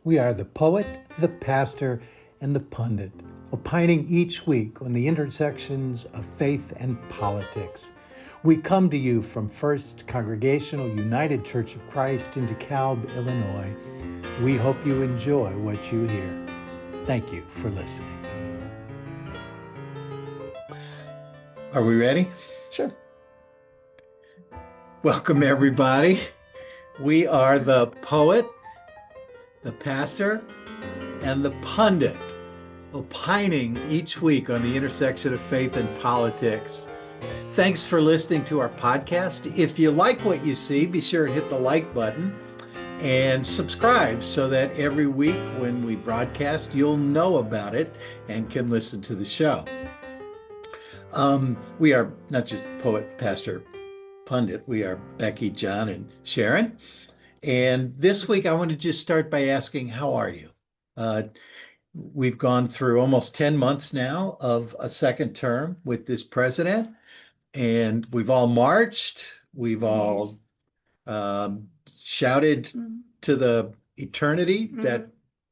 We are the poet, the pastor, and the pundit, opining each week on the intersections of faith and politics. We come to you from First Congregational United Church of Christ in DeKalb, Illinois. We hope you enjoy what you hear. Thank you for listening. Are we ready? Sure. Welcome, everybody. We are the poet, the pastor, and the pundit, opining each week on the intersection of faith and politics. Thanks for listening to our podcast. If you like what you see, be sure to hit the like button and subscribe so that every week when we broadcast, you'll know about it and can listen to the show. We are not just poet, pastor, pundit. We are Becky, John, and Sharon. And this week, I want to just start by asking, how are you? We've gone through almost 10 months now of a second term with this president, and we've all marched. We've all shouted to the eternity that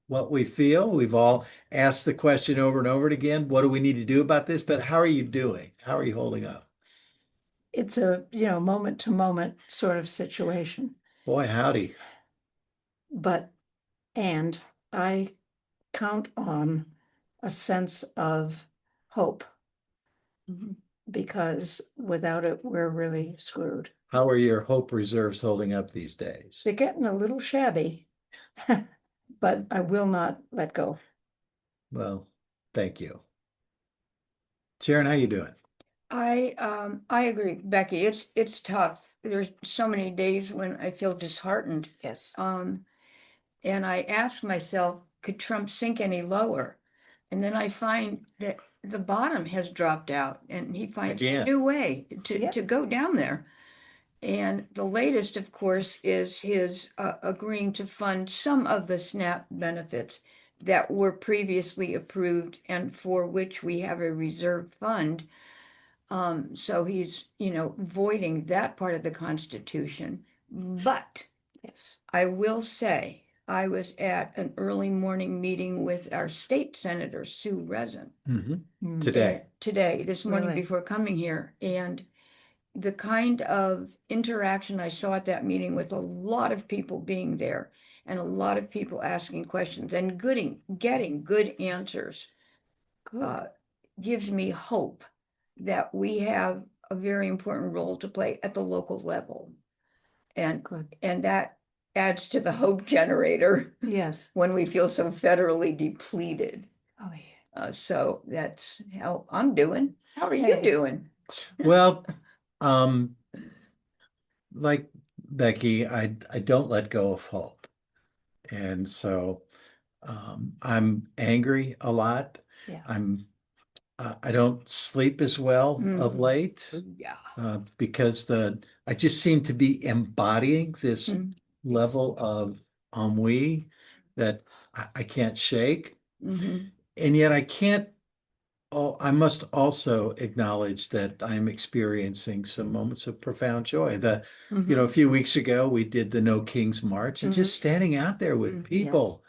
what we feel. We've all asked the question over and over again, what do we need to do about this? But how are you doing? How are you holding up? It's a, moment to moment sort of situation. Boy, howdy. And I count on a sense of hope because without it, we're really screwed. How are your hope reserves holding up these days? They're getting a little shabby, but I will not let go. Well, thank you. Sharon, how you doing? I agree, Becky. It's tough. There's so many days when I feel disheartened. Yes. And I ask myself, could Trump sink any lower? And then I find that the bottom has dropped out, and he finds a new way to go down there. And the latest, of course, is his agreeing to fund some of the SNAP benefits that were previously approved and for which we have a reserve fund. So he's, voiding that part of the Constitution. But yes, I will say I was at an early morning meeting with our state senator, Sue Rezin. Today, this morning before coming here. And the kind of interaction I saw at that meeting with a lot of people being there and a lot of people asking questions and getting good answers gives me hope that we have a very important role to play at the local level. And that adds to the hope generator. Yes. When we feel so federally depleted. Oh, yeah. So that's how I'm doing. How are you doing? Well, like Becky, I don't let go of hope. And so I'm angry a lot. Yeah. I don't sleep as well of late. Yeah. Because I just seem to be embodying this level of ennui that I can't shake. And yet I must also acknowledge that I'm experiencing some moments of profound joy. A few weeks ago, we did the No Kings March and just standing out there with people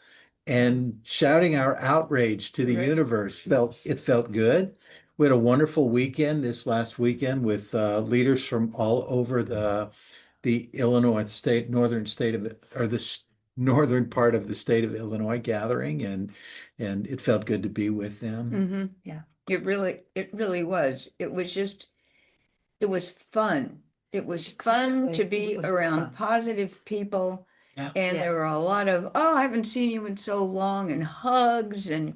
and shouting our outrage to the universe felt good. We had a wonderful weekend this last weekend with leaders from all over the Illinois state, northern part of the state of Illinois gathering, and it felt good to be with them. Yeah, it really was. It was fun. It was fun to be around positive people. Yeah. And there were a lot of, I haven't seen you in so long, and hugs and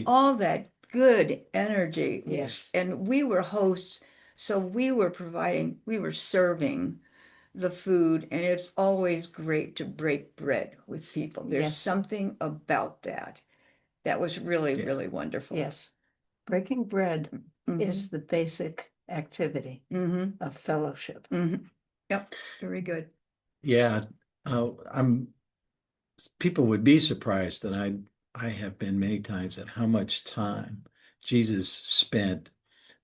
all that good energy. Yes. And we were hosts, so we were serving the food, and it's always great to break bread with people. There's something about that was really, really wonderful. Yes. Breaking bread is the basic activity of fellowship. Yep. Very good. Yeah. People would be surprised that I have been many times at how much time Jesus spent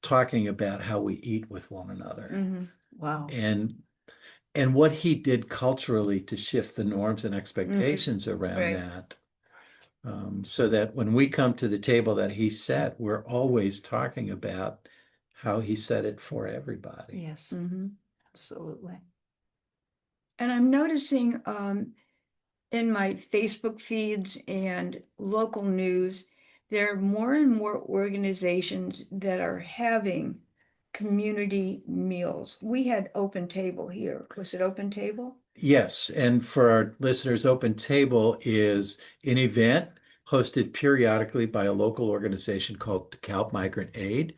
talking about how we eat with one another. Wow. And what he did culturally to shift the norms and expectations around that. So that when we come to the table that he set, we're always talking about how he set it for everybody. Yes, absolutely. And I'm noticing in my Facebook feeds and local news, there are more and more organizations that are having community meals. We had Open Table here. Was it Open Table? Yes, and for our listeners, Open Table is an event hosted periodically by a local organization called DeKalb Migrant Aid,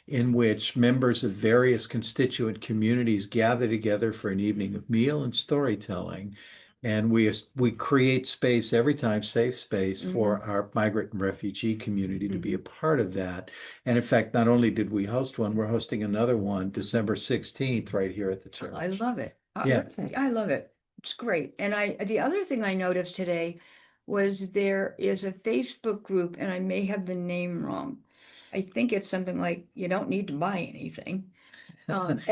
in which members of various constituent communities gather together for an evening of meal and storytelling. And we create space every time, safe space for our migrant and refugee community to be a part of that. And in fact, not only did we host one, we're hosting another one December 16th right here at the church. I love it. Yeah. I love it. It's great. And the other thing I noticed today was there is a Facebook group, and I may have the name wrong. I think it's something like you don't need to buy anything. And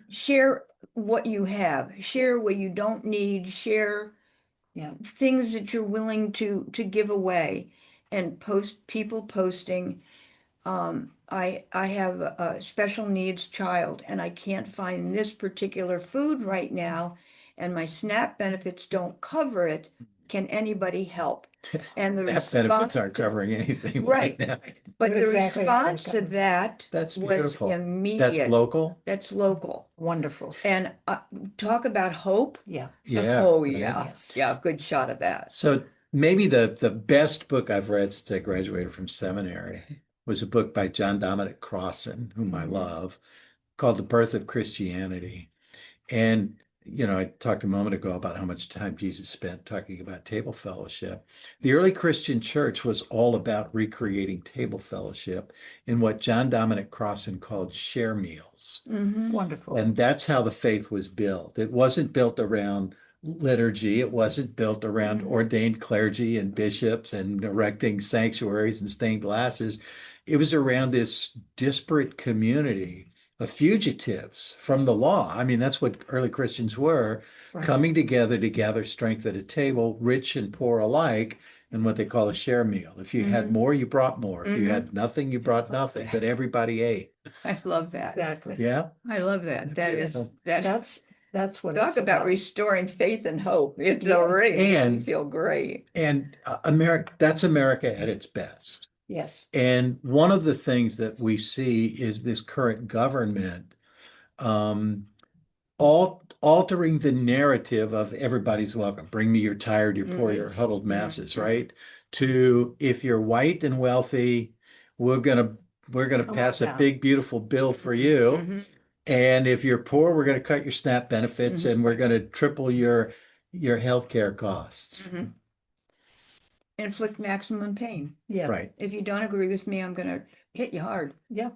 share what you have, share what you don't need, share things that you're willing to give away, and people posting. I have a special needs child and I can't find this particular food right now, and my SNAP benefits don't cover it. Can anybody help? And the SNAP benefits aren't covering anything right now. But the Exactly what they're response to covering. that That's was beautiful. immediate. That's local. That's local. Wonderful. And talk about hope. Yeah. Yeah. Oh, right. yeah. Yes. Yeah, good shot of that. So maybe the best book I've read since I graduated from seminary was a book by John Dominic Crossan, whom I love, called The Birth of Christianity. And, you know, I talked a moment ago about how much time Jesus spent talking about table fellowship. The early Christian church was all about recreating table fellowship in what John Dominic Crossan called share meals. Wonderful. And that's how the faith was built. It wasn't built around liturgy. It wasn't built around ordained clergy and bishops and erecting sanctuaries and stained glasses. It was around this disparate community of fugitives from the law. I mean, that's what early Christians were, Right. coming together to gather strength at a table, rich and poor alike, in what they call a share meal. If you had more, you brought more. If you had nothing, you brought nothing, but everybody ate. I love that. Exactly. Yeah. I love that. That is Yeah. That's what talk it's about restoring faith and hope. It's already And- feel great. And America, that's America at its best. Yes. And one of the things that we see is this current government altering the narrative of everybody's welcome. Bring me your tired, your poor, your huddled masses, right? To if you're white and wealthy, we're gonna pass a big, beautiful bill for you. And if you're poor, we're gonna cut your SNAP benefits and we're gonna triple your healthcare costs. Inflict maximum pain. Yeah. Right. If you don't agree with me, I'm gonna hit you hard. Yeah.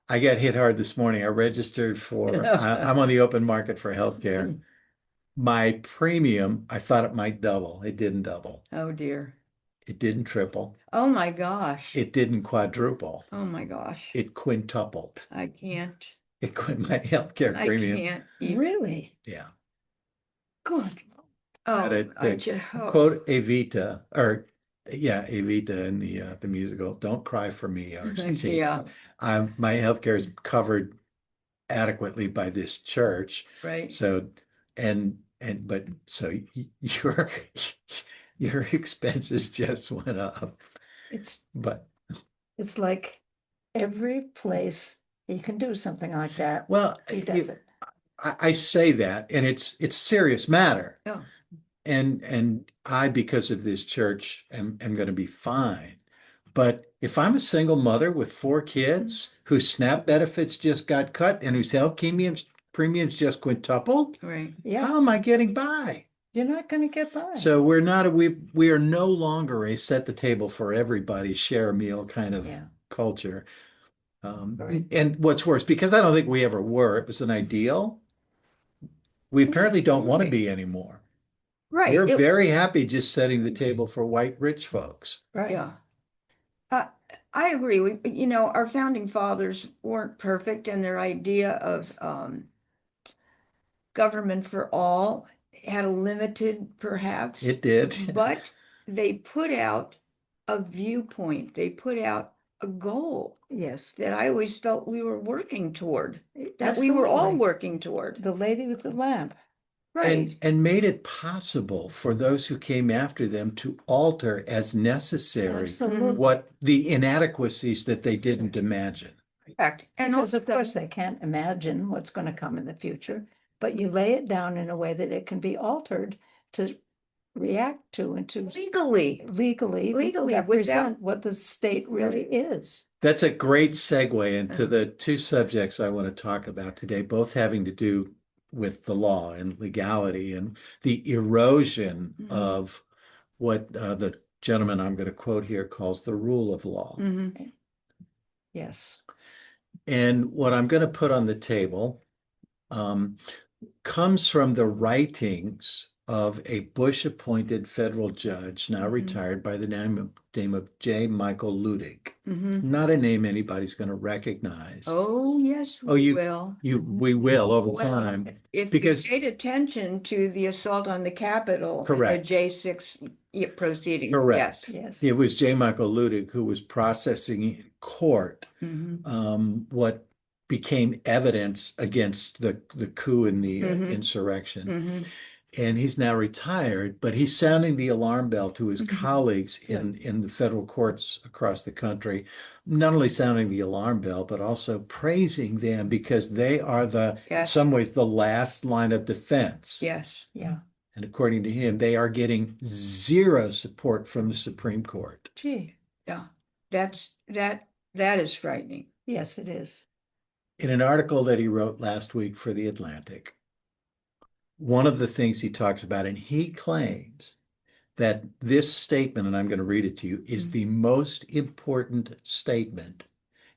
I got hit hard this morning. I registered for, I'm on the open market for healthcare. My premium, I thought it might double. It didn't double. Oh dear. It didn't triple. Oh my gosh. It didn't quadruple. Oh my gosh. It quintupled. I can't. My healthcare I premium. can't even. Really? Yeah. Good. Oh, Quote Evita, or yeah, Evita in the musical. Don't cry for me, Archie. Yeah. My healthcare is covered adequately by this church. Right. So, but so your expenses just went up. But It's like every place you can do something like that. Well, He does it. I say that, and it's a serious matter. Yeah. And I, because of this church, am going to be fine. But if I'm a single mother with 4 kids whose SNAP benefits just got cut and whose health premiums just quintupled, Right. Yeah. how am I getting by? You're not going to get by. So we are no longer a set the table for everybody, share a meal kind of culture. Right. And what's worse, because I don't think we ever were, it was an ideal. We apparently don't want to be anymore. Right. We're very happy just setting the table for white rich folks. Right. Yeah. I agree. Our founding fathers weren't perfect, and their idea of government for all had a limited, perhaps. It did. But they put out a viewpoint, they put out a goal Yes, that I always felt we were working toward, that we were all absolutely. working toward. The lady with the lamp. Right. And made it possible for those who came after them to alter as necessary Absolutely. what the inadequacies that they didn't imagine. Correct. And Because of also, course they can't imagine what's going to come in the future, but you lay it down in a way that it can be altered to react to and to legally, legally without, represent what the state really is. That's a great segue into the two subjects I want to talk about today, both having to do with the law and legality and the erosion Mhm. of what the gentleman I'm going to quote here calls the rule of law. Yes. And what I'm going to put on the table comes from the writings of a Bush-appointed federal judge, now retired, by the name of J. Michael Ludig. Not a name anybody's going to recognize. Oh, yes, Oh, we will. We will over time. If Because- you paid attention to the assault on the Capitol, Correct. the J6 proceeding, Correct. Yes. It was J. Michael Ludig who was processing in court what became evidence against the coup and the insurrection. And he's now retired, but he's sounding the alarm bell to his colleagues in the federal courts across the country, not only sounding the alarm bell, but also praising them because they are in some ways, the last line of defense. Yes. Yeah. And according to him, they are getting zero support from the Supreme Court. Gee. Yeah. That is frightening. Yes, it is. In an article that he wrote last week for The Atlantic, one of the things he talks about, and he claims that this statement, and I'm going to read it to you, is the most important statement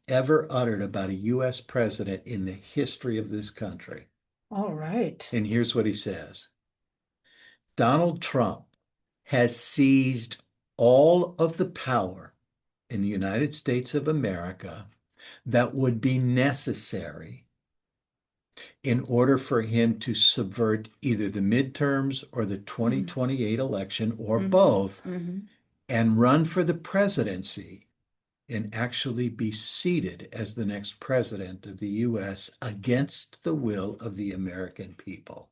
ever uttered about a U.S. president in the history of this country. All right. And here's what he says. Donald Trump has seized all of the power in the United States of America that would be necessary in order for him to subvert either the midterms or the 2028 election or both and run for the presidency and actually be seated as the next president of the U.S. against the will of the American people.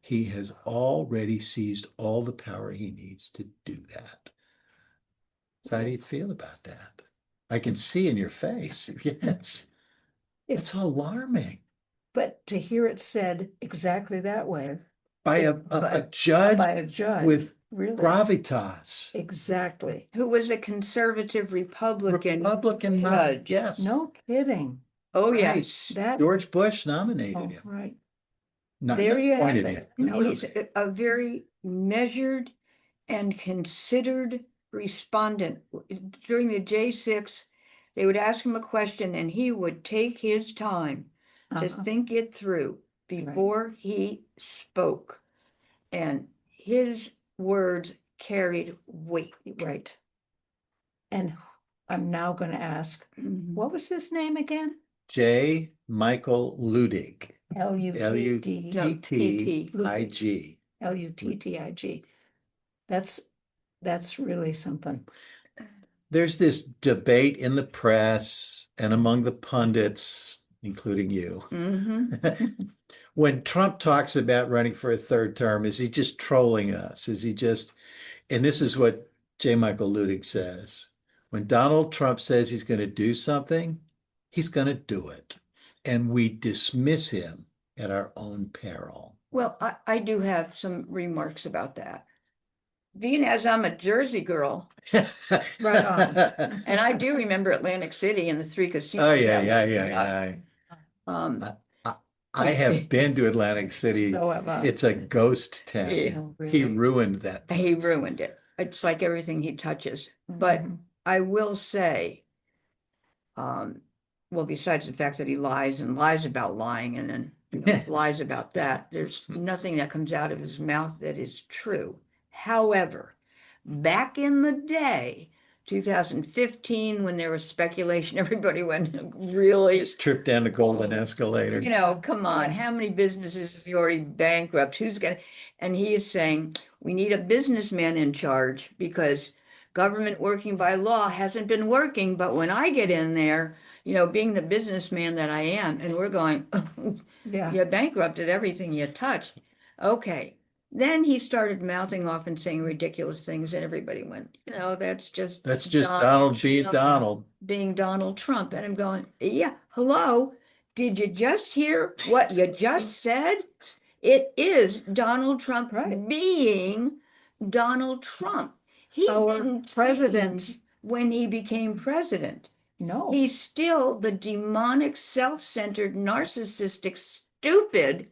He has already seized all the power he needs to do that. So how do you feel about that? I can see in your face. Yes. It's alarming. But to hear it said exactly that way By a judge by a judge with really gravitas. exactly. Who was a conservative Republican Republican judge. yes. No kidding. Oh, Right. yes. That George Bush nominated oh, him. right. Not There you have appointed it. him. No, he's a very measured and considered respondent. During the J6, they would ask him a question and he would take his time to think it through before he spoke. And his words carried weight. Right. And I'm now going to ask, what was his name again? J. Michael Ludig. L-U-T-T-I-G. L-U-T-T-I-G. L-U-T-T-I-G. That's really something. There's this debate in the press and among the pundits, including you. When Trump talks about running for a third term, is he just trolling us? Is he just, and this is what J. Michael Ludig says, when Donald Trump says he's going to do something, he's going to do it. And we dismiss him at our own peril. Well, I do have some remarks about that. Being as I'm a Jersey girl, Right on. and I do remember Atlantic City and the three casinos. Oh, yeah. I have been to Atlantic City. So have I. It's a ghost town. Yeah. Oh, really? He ruined that place. He ruined it. It's like everything he touches. But I will say, well, besides the fact that he lies and lies about lying and then lies about that, there's nothing that comes out of his mouth that is true. However, back in the day, 2015, when there was speculation, everybody went, really? Just tripped down the golden escalator. You know, come on, Yeah. how many businesses is he already bankrupt? Who's gonna? And he is saying, we need a businessman in charge because government working by law hasn't been working. But when I get in there, you know, being the businessman that I am, and we're going, Yeah. you bankrupted everything you touched. Okay. Then he started mouthing off and saying ridiculous things, and everybody went, you know, that's just Donald being Trump Donald. being Donald Trump. And I'm going, yeah, hello. Did you just hear what you just said? It is Donald Trump Right. being Donald Trump. He Our didn't president. change when he became president. No. He's still the demonic, self-centered, narcissistic, stupid,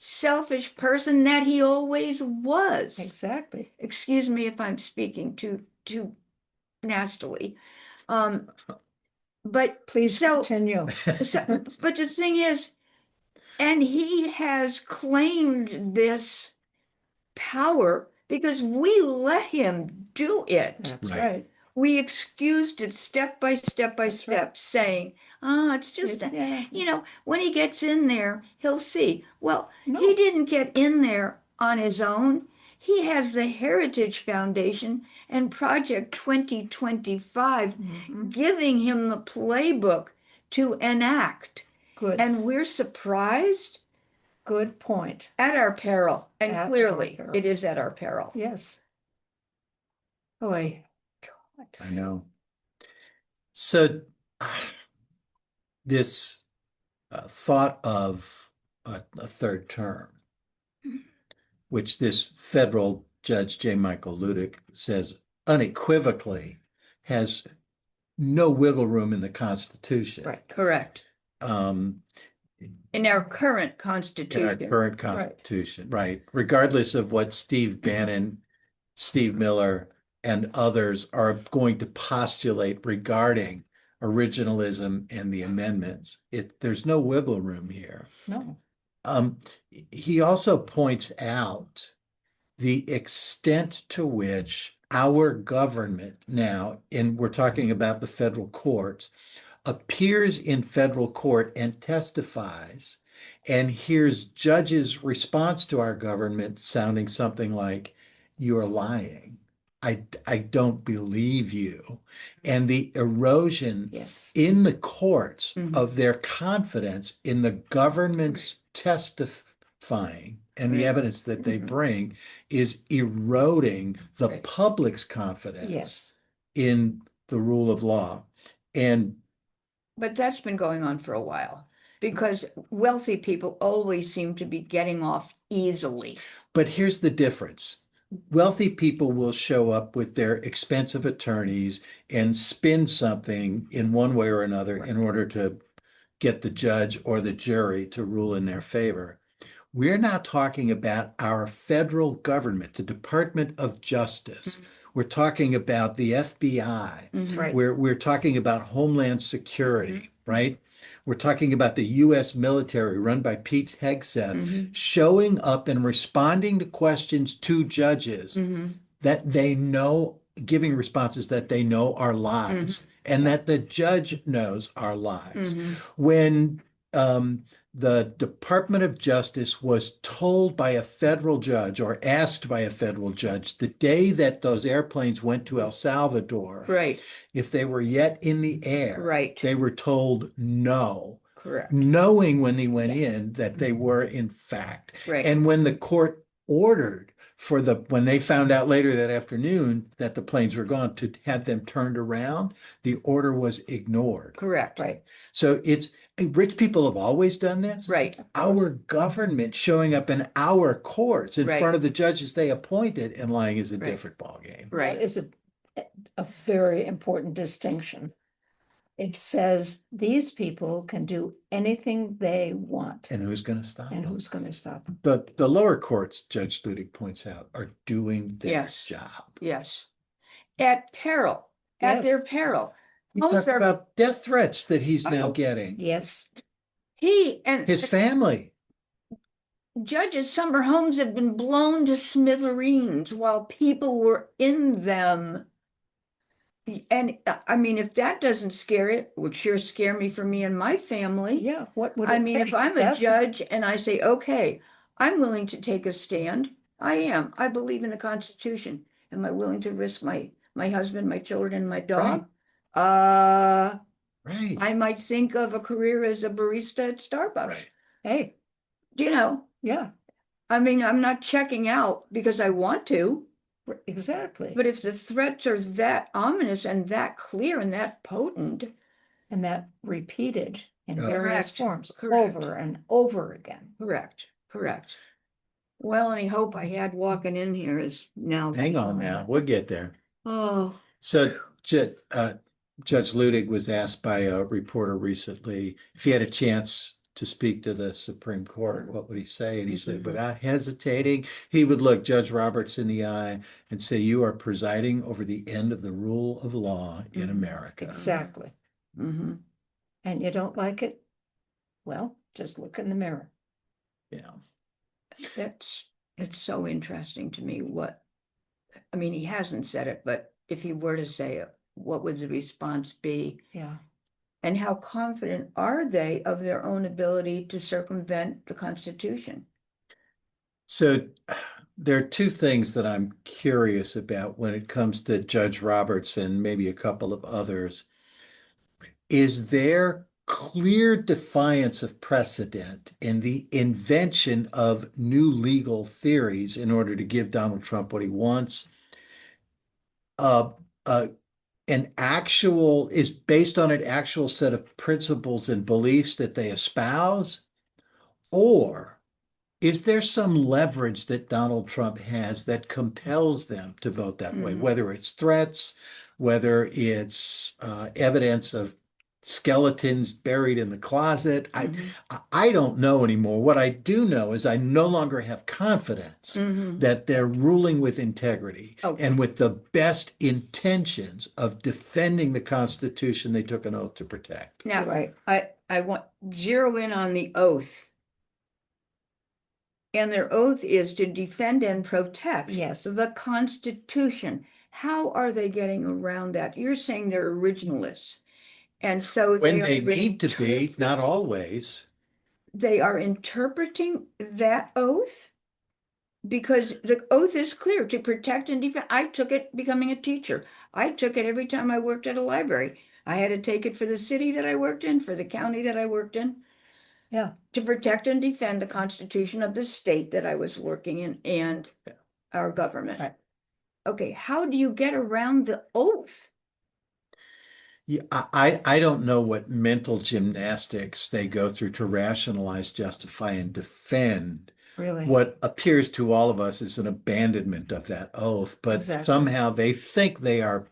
selfish person that he always was. Exactly. Excuse me if I'm speaking too nastily. But Please so, continue. but the thing is, and he has claimed this power because we let him do it. That's Right. right. We excused it step by step by That's step, right. saying, oh, it's just, Yeah. you know, when he gets in there, he'll see. Well, No. he didn't get in there on his own. He has the Heritage Foundation and Project 2025 Mhm. giving him the playbook to enact. Good. And we're surprised Good point. at our peril. And At our clearly, peril. it is at our peril. Yes. Boy. I know. So this thought of a third term, which this federal judge, J. Michael Ludick, says unequivocally has no wiggle room in the Constitution. Right. Correct. Um, In our current in our Constitution. current Constitution, right? Regardless of what Steve Bannon, Steve Miller, and others are going to postulate regarding originalism and the amendments, there's no wiggle room here. No. He also points out the extent to which our government now, and we're talking about the federal courts, appears in federal court and testifies and hears judges' response to our government sounding something like, "You're lying. I don't believe you." And the erosion Yes. in the courts Mhm. of their confidence in the government's testifying and the Right. evidence that they Mhm. bring is eroding the Right. public's confidence Yes. in the rule of law. And But that's been going on for a while because wealthy people always seem to be getting off easily. but here's the difference. Wealthy people will show up with their expensive attorneys and spin something in one way or another in order to get the judge or the jury to rule in their favor. We're not talking about our federal government, the Department of Justice. We're talking about the FBI. Right. We're talking about Homeland Security, right? We're talking about the U.S. military run by Pete Hegseth Mhm. showing up and responding to questions to judges Mhm. that they know, giving responses that they know are lies and that the judge knows are lies. Mhm. When the Department of Justice was told by a federal judge or asked by a federal judge the day that those airplanes went to El Salvador, Right. if they were yet in the air, Right. they were told no, Correct. knowing when they went in that they were in fact. Right. And when the court ordered when they found out later that afternoon that the planes were gone, to have them turned around, the order was ignored. Correct. Right. So rich people have always done this. Right. Our government showing up in our courts in Right. front of the judges they appointed and lying is a Right. different ballgame. Right. That is a very important distinction. It says these people can do anything they want. And who's going to stop And them? who's going to stop them? The lower courts, Judge Ludick points out, are doing their Yes. job. Yes. At peril. At Yes. their peril. We Homes talk are- about death threats that he's now Oh. getting. Yes. He and His family. judges' summer homes have been blown to smithereens while people were in them. And I mean, if that doesn't scare it, would sure scare me for me and my family. Yeah, what would I it mean, if take? I'm a That's- judge and I say, okay, I'm willing to take a stand, I am. I believe in the Constitution. Am I willing to risk my husband, my children, and my dog? Right. I might think of a career as a barista at Starbucks. Right. Hey, You know, yeah, I mean, I'm not checking out because I want to, exactly. but if the threats are that ominous and that clear and that potent, And that repeated in Oh. various Correct, forms correct. over and over again. correct. Well, any hope I had walking in here is now. Hang on gone. now, we'll get there. Oh, So Judge Ludig was asked by a reporter recently if he had a chance to speak to the Supreme Court, what would he say? And he said, Mhm. without hesitating, he would look Judge Roberts in the eye and say, "You are presiding over the end of the rule of law in Mhm. America." Exactly. hmm And you don't like it? Well, just look in the mirror. Yeah. it's so interesting to me I mean, he hasn't said it, but if he were to say it, what would the response be? Yeah. And how confident are they of their own ability to circumvent the Constitution? So there are two things that I'm curious about when it comes to Judge Roberts and maybe a couple of others. Is there clear defiance of precedent in the invention of new legal theories in order to give Donald Trump what he wants? Uh, uh, an actual is based on an actual set of principles and beliefs that they espouse, or is there some leverage that Donald Trump has that compels them to vote that way, Mhm. whether it's threats, whether it's evidence of skeletons buried in the closet? Mhm. I don't know anymore. What I do know is I no longer have confidence Mhm. that they're ruling with integrity Okay. and with the best intentions of defending the Constitution they took an oath to protect. Now, Right. I want zero in on the oath. And their oath is to defend and protect Yes. the Constitution. How are they getting around that? You're saying they're originalists. And so When they they are need to be, not always. they are interpreting that oath because the oath is clear to protect and defend. I took it becoming a teacher. I took it every time I worked at a library. I had to take it for the city that I worked in, for the county that I worked in. Yeah. To protect and defend the Constitution of the state that I was working in and our government. Right. Okay, how do you get around the oath? Yeah, I don't know what mental gymnastics they go through to rationalize, justify, and defend Really. what appears to all of us as an abandonment of that oath, but Exactly. somehow they think they are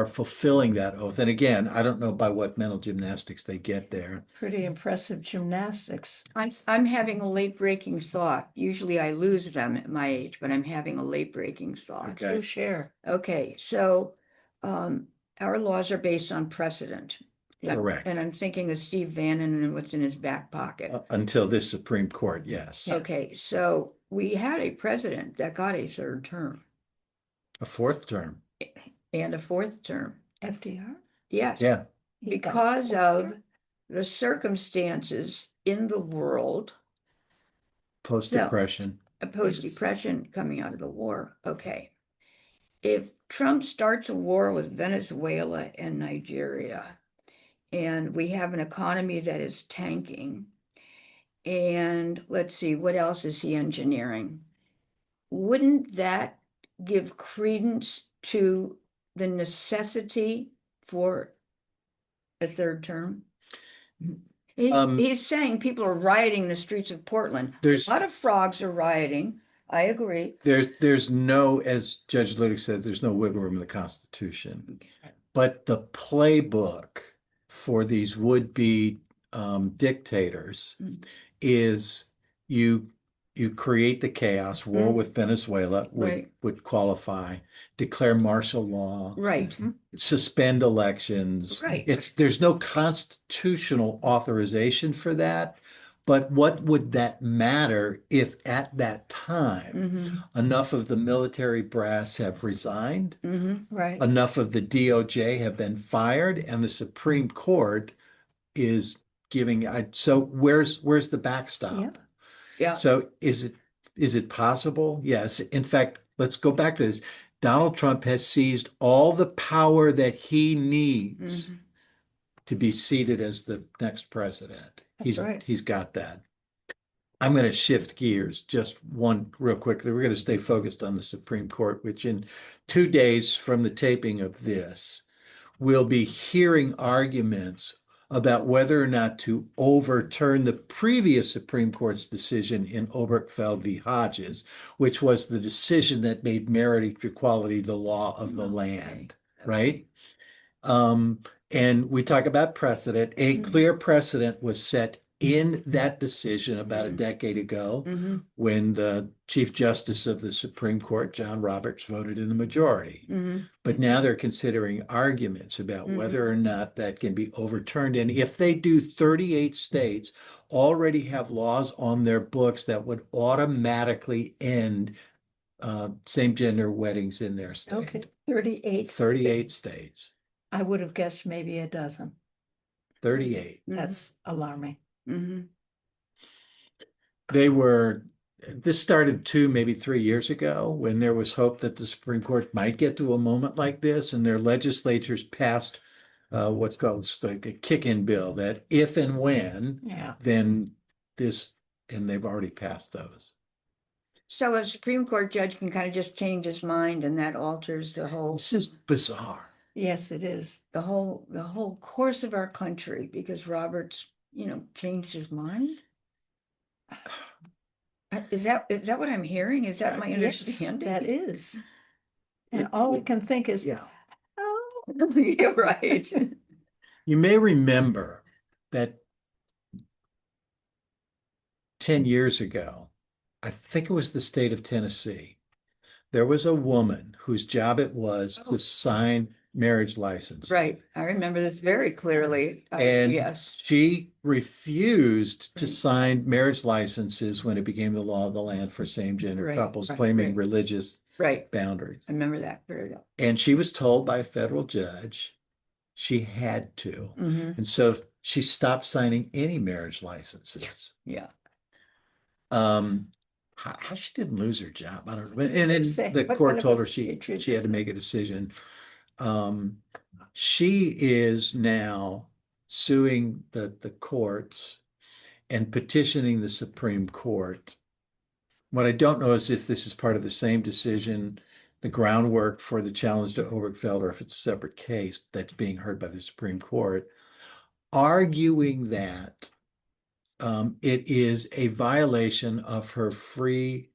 fulfilling that oath. And again, I don't know by what mental gymnastics they get there. Pretty impressive gymnastics. I'm having a late breaking thought. Usually I lose them at my age, but I'm having a late breaking thought. Okay. Do share. Okay, so our laws are based on precedent. Correct. And I'm thinking of Steve Bannon and what's in his back pocket. Until this Supreme Court, yes. Yeah. Okay, so we had a president that got a third term A fourth term. and a fourth term. FDR? Yes. Yeah. He got Because fourth of term? the circumstances in the world, Post-Depression. a post-depression coming out of the war. Okay. If Trump starts a war with Venezuela and Nigeria, and we have an economy that is tanking, and let's see, what else is he engineering? Wouldn't that give credence to the necessity for a third term? He's saying people are rioting the streets of Portland. A lot of frogs are rioting. I agree. There's no, as Judge Ludig said, there's no wiggle room in the Constitution. But the playbook for these would-be dictators is you create the chaos. War with Venezuela would qualify. Declare martial law. Right. Suspend elections. Right. There's no constitutional authorization for that, But what would that matter if at that time enough of the military brass have resigned, Right. enough of the DOJ have been fired, and the Supreme Court is giving, so where's the backstop? Yep. Yeah. So is it possible? Yes. In fact, let's go back to this. Donald Trump has seized all the power that he needs to be seated as the next president. That's right. He's got that. I'm going to shift gears just one real quickly. We're going to stay focused on the Supreme Court, which in 2 days from the taping of this, we'll be hearing arguments about whether or not to overturn the previous Supreme Court's decision in Obergefell v. Hodges, which was the decision that made marriage equality the law of the land, right? And we talk about precedent. A clear precedent was set in that decision about a decade ago when the Chief Justice of the Supreme Court, John Roberts, voted in the majority. But now they're considering arguments about whether or not that can be overturned. And if they do, 38 states already have laws on their books that would automatically end same-gender weddings in their state. Okay, 38. 38 states. I would have guessed maybe a dozen. 38. That's alarming. This started 2, maybe 3 years ago when there was hope that the Supreme Court might get to a moment like this, and their legislatures passed what's called like a kick-in bill that if and when, then this, and they've already passed those. So a Supreme Court judge can kind of just change his mind, and that alters the whole. This is bizarre. Yes, it is. The whole course of our country, because Roberts, changed his mind. Is that what I'm hearing? Is that my understanding? Yes, that is. And all I can think is, oh, you're right. You may remember that 10 years ago, I think it was the state of Tennessee, there was a woman whose job it was to sign marriage license. Right. I remember this very clearly. And yes, she refused to sign marriage licenses when it became the law of the land for same-gender couples, claiming religious boundaries. I remember that very well. And she was told by a federal judge she had to. And so she stopped signing any marriage licenses. Yeah. How she didn't lose her job, I don't know. And then the court told her she had to make a decision. She is now suing the courts and petitioning the Supreme Court. What I don't know is if this is part of the same decision, the groundwork for the challenge to Obergefell, or if it's a separate case that's being heard by the Supreme Court, arguing that it is a violation of her freedom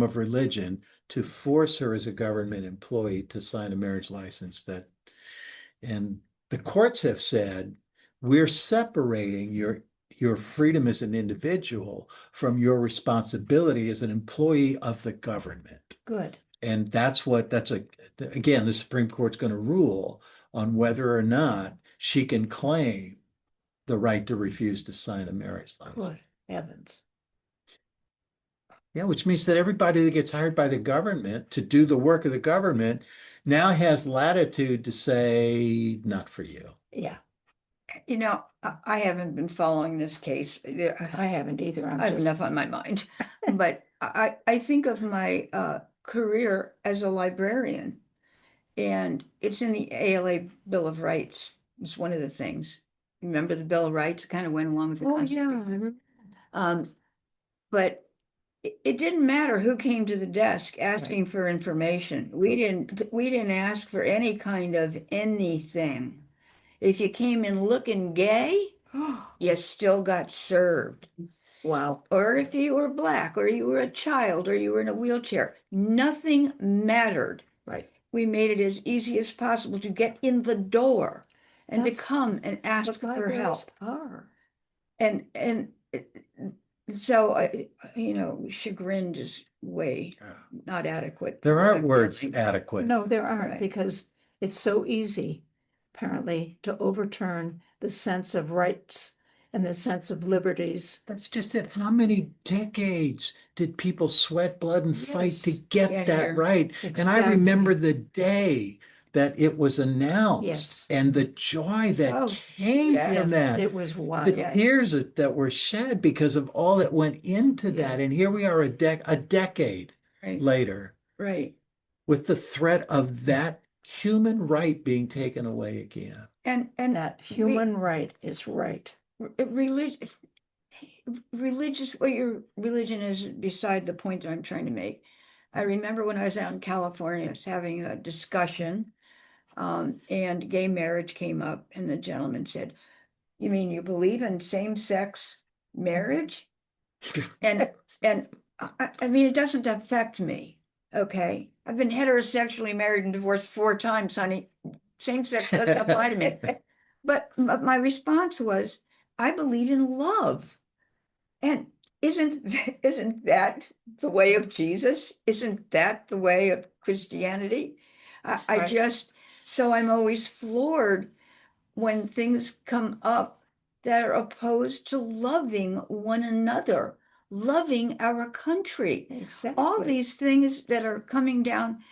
of religion to force her as a government employee to sign a marriage license and the courts have said, we're separating your freedom as an individual from your responsibility as an employee of the government. Good. And again, the Supreme Court's going to rule on whether or not she can claim the right to refuse to sign a marriage license. Good heavens. Yeah, which means that everybody that gets hired by the government to do the work of the government now has latitude to say, not for you. Yeah. I haven't been following this case. I haven't either. I have enough on my mind. But I think of my career as a librarian, and it's in the ALA Bill of Rights. It's one of the things. Remember the Bill of Rights kind of went along with the Constitution. But it didn't matter who came to the desk asking for information. We didn't ask for any kind of anything. If you came in looking gay, you still got served. Wow. Or if you were black, or you were a child, or you were in a wheelchair, nothing mattered. Right. We made it as easy as possible to get in the door and to come and ask for help. And so, chagrined is way not adequate. There aren't words adequate. No, there aren't, because it's so easy, apparently, to overturn the sense of rights and the sense of liberties. That's just it. How many decades did people sweat blood and fight to Yes. get Get that here. right? And I Exactly. remember the day that it was announced Yes. and the joy that Oh, came yes. from that. It was wild. The tears that were shed because of all that went into that. Yes. And here we are a decade Right. later Right. with the threat of that human right being taken away again. And That human right is right. religious, what your religion is beside the point that I'm trying to make. I remember when I was out in California, I was having a discussion, and gay marriage came up, and the gentleman said, "You mean you believe in same-sex marriage?" And I mean, it doesn't affect me. Okay, I've been heterosexually married and divorced 4 times, honey. Same sex doesn't apply to me. But my response was, I believe in love. And isn't that the way of Jesus? Isn't that the way of Christianity? I Right. just, so I'm always floored when things come up that are opposed to loving one another, loving our country. Exactly. All these things that are coming down,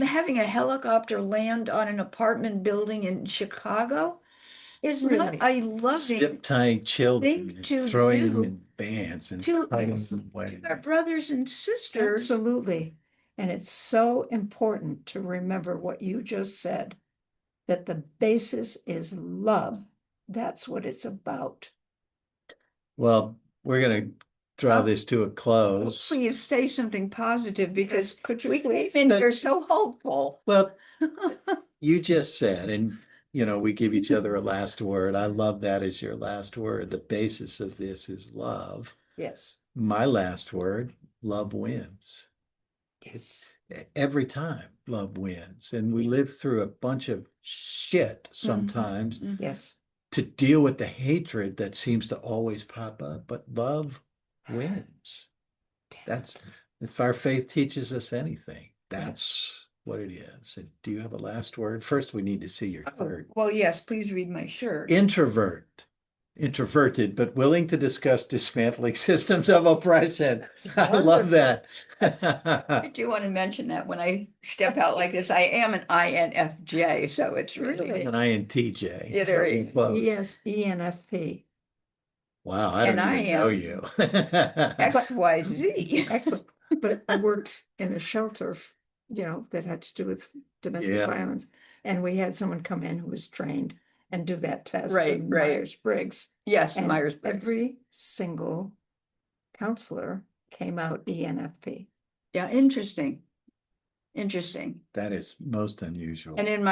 having a helicopter land on an apartment building in Chicago is not Really? a loving Zip tying children thing and to throwing do them in bands and to hiding us. them away. our brothers and sisters. Absolutely. And it's so important to remember what you just said, that the basis is love. That's what it's about. Well, we're going to draw Oh. this to a close. Please say something positive because Could you we came please? in But- here so hopeful. Well, you just said, and we give each other a last word. I love that as your last word. The basis of this is love. Yes. My last word, love wins. Yes. Every time love wins. And we live through a bunch of shit sometimes Mhm. Yes. to deal with the hatred that seems to always pop up, but love wins. That's, if our faith teaches us anything, that's what it is. And do you have a last word? First, we need to see your Oh, shirt. well, yes, please read my shirt. Introverted, but willing to discuss dismantling systems of oppression. That's I love that. I do want to mention that when I step out like this, I am an INFJ, so it's really, An INTJ. Yeah, there So you- close. Yes, ENFP. Wow, I don't And I even know am you. XYZ. Excellent. But I worked in a shelter, that had to do with domestic Yeah. violence. And we had someone come in who was trained and do that test, Right, the right. Myers-Briggs. Yes, And Myers-Briggs. every single counselor came out ENFP. Yeah, interesting. Interesting. That is most unusual. And in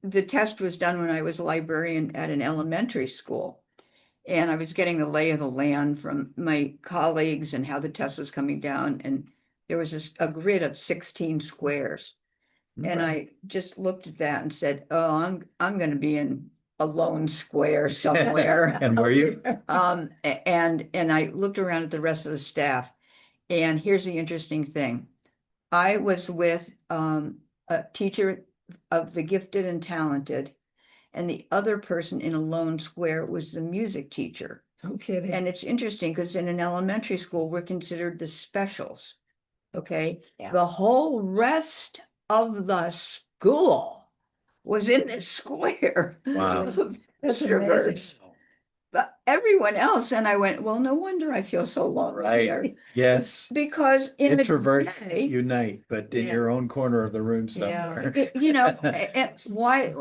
the test was done when I was a librarian at an elementary school. And I was getting the lay of the land from my colleagues and how the test was coming down. And there was a grid of 16 squares. And I just looked at that and said, oh, I'm going to be in a lone square somewhere. And were you? And I looked around at the rest of the staff. And here's the interesting thing. I was with a teacher of the gifted and talented, and the other person in a lone square was the music teacher. No kidding. And it's interesting because in an elementary school, we're considered the specials. Okay. Yeah. The whole rest of the school was in this square. Wow. Of That's extroverts. amazing. But everyone else, and I went, well, no wonder I feel so lonely Right. here. Yes. Because in Introverts the day, unite, but in Yeah. your own corner of the room Yeah. somewhere. and why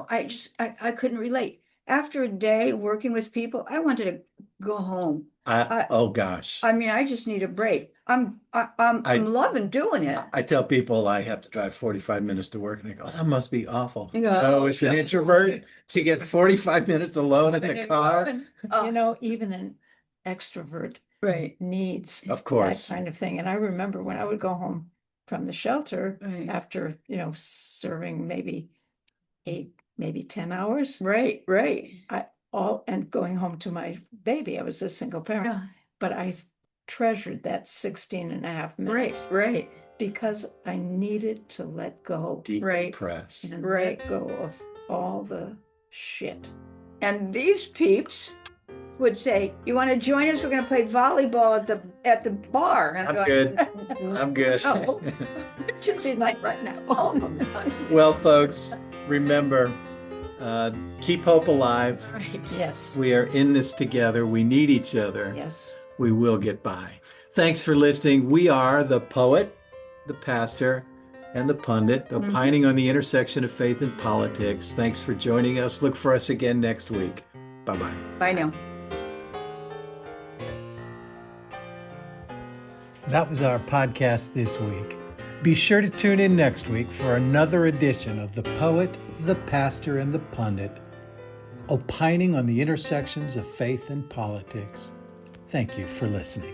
I couldn't relate. After a day working with people, I wanted to go home. Oh gosh. I mean, I just need a break. I'm loving doing it. I tell people I have to drive 45 minutes to work and they go, that must be awful. Yeah. No, it's an introvert to get 45 minutes alone in the car. Even an extrovert Right. needs Of course. that kind of thing. And I remember when I would go home from the shelter Right. after, serving maybe 8, maybe 10 hours, Right. and going home to my baby. I was a single parent, Yeah. but I treasured that 16 and a half minutes Right. because I needed to let go Right. Decompress. and Right. let go of all the shit. And these peeps would say, "You want to join us? We're going to play volleyball at the bar." And I'm going, good. I'm good. Oh, just like right now. Oh, Well, folks, remember, keep hope alive. right. Yes, We are in this together. We need each other. yes. We will get by. Thanks for listening. We are the poet, the pastor, and the pundit, opining on the intersection of faith and politics. Thanks for joining us. Look for us again next week. Bye-bye. Bye now. That was our podcast this week. Be sure to tune in next week for another edition of The Poet, the Pastor, and the Pundit, opining on the intersections of faith and politics. Thank you for listening.